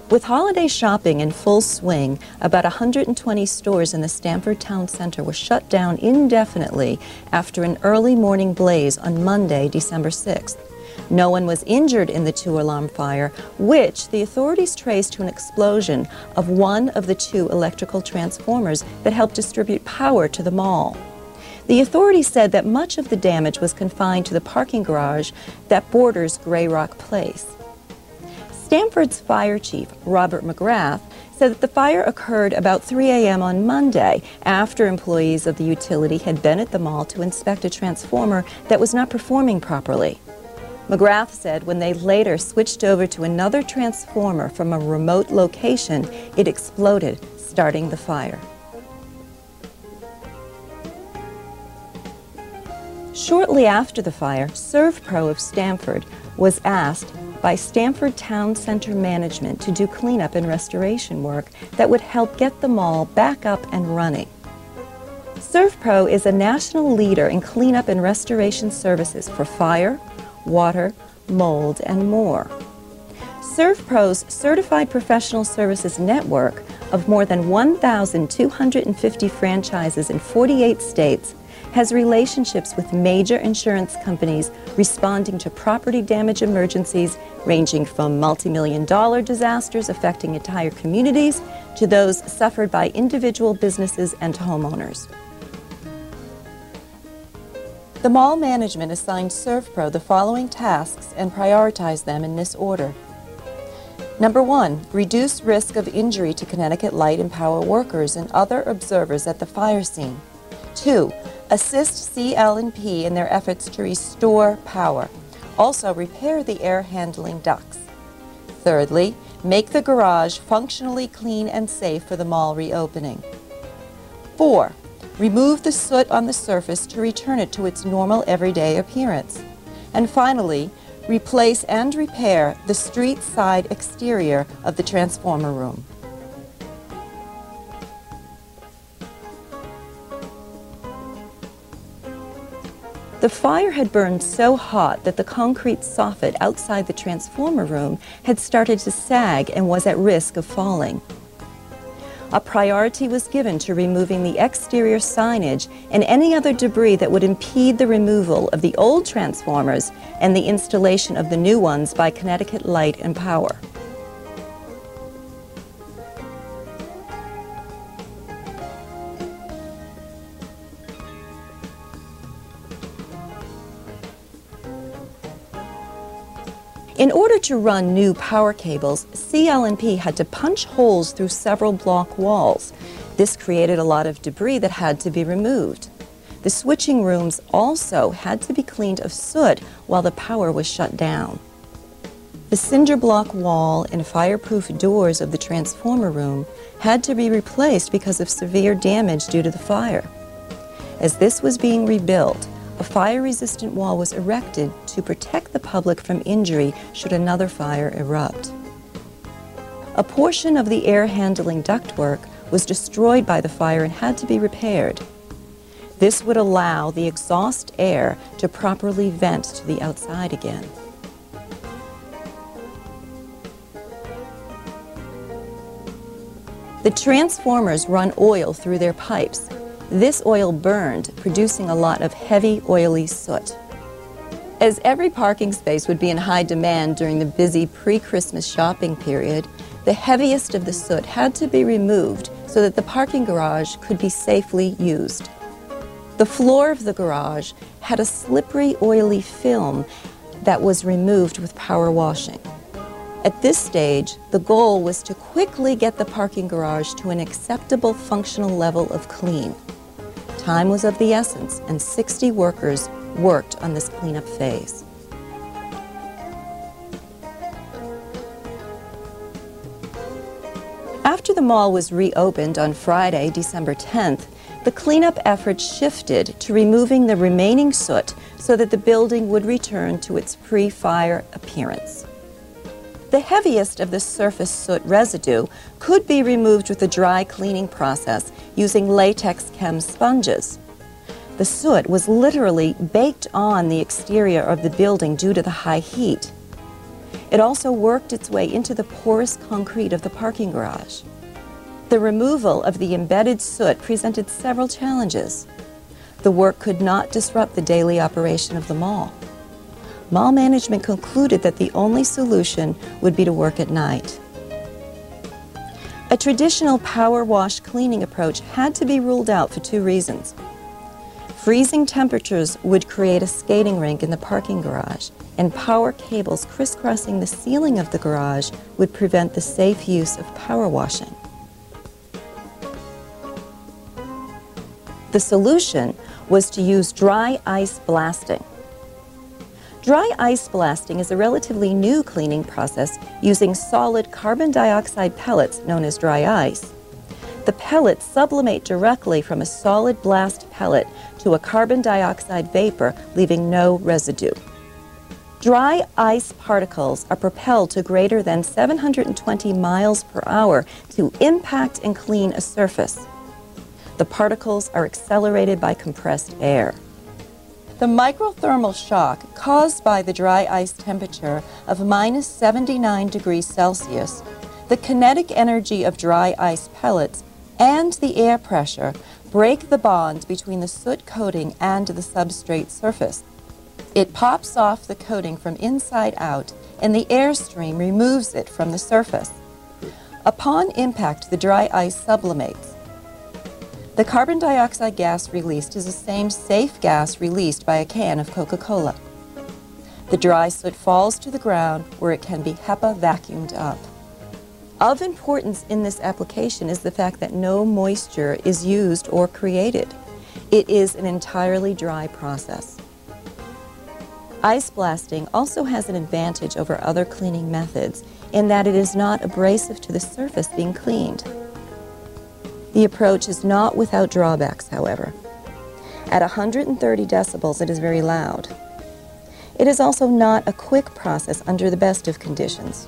With holiday shopping in full swing, about 120 stores in the Stamford town center were shut down indefinitely after an early morning blaze on Monday, December 6th. No one was injured in the two-alarm fire, which the authorities traced to an explosion of one of the two electrical transformers that helped distribute power to the mall. The authorities said that much of the damage was confined to the parking garage that borders Grey Rock Place. Stamford's fire chief, Robert McGrath, said that the fire occurred about 3 a.m. on Monday after employees of the utility had been at the mall to inspect a transformer that was not performing properly. McGrath said when they later switched over to another transformer from a remote location, it exploded, starting the fire. Shortly after the fire, Servpro of Stamford was asked by Stamford Town Center management to do cleanup and restoration work that would help get the mall back up and running. Servpro is a national leader in cleanup and restoration services for fire, water, mold, and more. Servpro's certified professional services network of more than 1,250 franchises in 48 states has relationships with major insurance companies responding to property damage emergencies ranging from multi-million-dollar disasters affecting entire communities to those suffered by individual businesses and homeowners. The mall management assigned Servpro the following tasks and prioritized them in this order. Number 1, reduce risk of injury to Connecticut Light and Power workers and other observers at the fire scene. 2, assist CL&P in their efforts to restore power. Also, repair the air handling ducts. Thirdly, make the garage functionally clean and safe for the mall reopening. 4, remove the soot on the surface to return it to its normal everyday appearance. And finally, replace and repair the street side exterior of the transformer room. The fire had burned so hot that the concrete soffit outside the transformer room had started to sag and was at risk of falling. A priority was given to removing the exterior signage and any other debris that would impede the removal of the old transformers and the installation of the new ones by Connecticut Light and Power. In order to run new power cables, CL&P had to punch holes through several block walls. This created a lot of debris that had to be removed. The switching rooms also had to be cleaned of soot while the power was shut down. The cinder block wall and fireproof doors of the transformer room had to be replaced because of severe damage due to the fire. As this was being rebuilt, a fire-resistant wall was erected to protect the public from injury should another fire erupt. A portion of the air handling ductwork was destroyed by the fire and had to be repaired. This would allow the exhaust air to properly vent to the outside again. The transformers run oil through their pipes. This oil burned, producing a lot of heavy, oily soot. As every parking space would be in high demand during the busy pre-Christmas shopping period, the heaviest of the soot had to be removed so that the parking garage could be safely used. The floor of the garage had a slippery, oily film that was removed with power washing. At this stage, the goal was to quickly get the parking garage to an acceptable functional level of clean. Time was of the essence, and 60 workers worked on this cleanup phase. After the mall was reopened on Friday, December 10th, the cleanup effort shifted to removing the remaining soot so that the building would return to its pre-fire appearance. The heaviest of the surface soot residue could be removed with a dry cleaning process using latex chem sponges. The soot was literally baked on the exterior of the building due to the high heat. It also worked its way into the porous concrete of the parking garage. The removal of the embedded soot presented several challenges. The work could not disrupt the daily operation of the mall. Mall management concluded that the only solution would be to work at night. A traditional power wash cleaning approach had to be ruled out for two reasons. Freezing temperatures would create a skating rink in the parking garage, and power cables crisscrossing the ceiling of the garage would prevent the safe use of power washing. The solution was to use dry ice blasting. Dry ice blasting is a relatively new cleaning process using solid carbon dioxide pellets known as dry ice. The pellets sublimate directly from a solid blast pellet to a carbon dioxide vapor, leaving no residue. Dry ice particles are propelled to greater than 720 miles per hour to impact and clean a surface. The particles are accelerated by compressed air. The microthermal shock caused by the dry ice temperature of minus 79 degrees Celsius, the kinetic energy of dry ice pellets, and the air pressure break the bond between the soot coating and the substrate surface. It pops off the coating from inside out, and the airstream removes it from the surface. Upon impact, the dry ice sublimates. The carbon dioxide gas released is the same safe gas released by a can of Coca-Cola. The dry soot falls to the ground where it can be HEPA vacuumed up. Of importance in this application is the fact that no moisture is used or created. It is an entirely dry process. Ice blasting also has an advantage over other cleaning methods in that it is not abrasive to the surface being cleaned. The approach is not without drawbacks, however. At 130 decibels, it is very loud. It is also not a quick process under the best of conditions.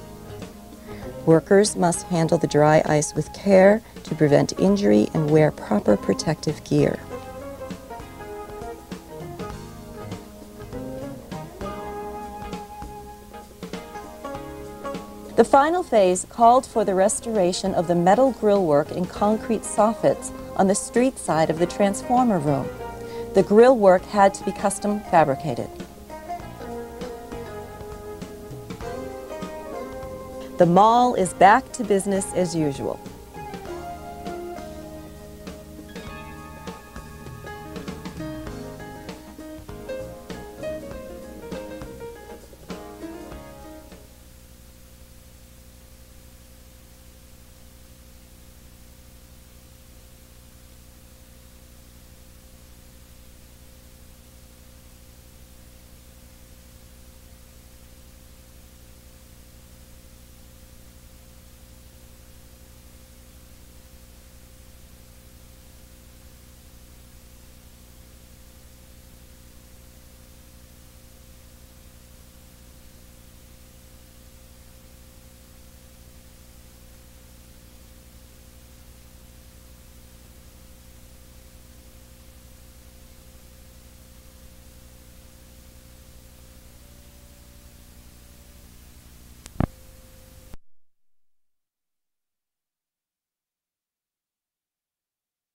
Workers must handle the dry ice with care to prevent injury and wear proper protective gear. The final phase called for the restoration of the metal grillwork and concrete soffits on the street side of the transformer room. The grillwork had to be custom fabricated. The mall is back to business as usual.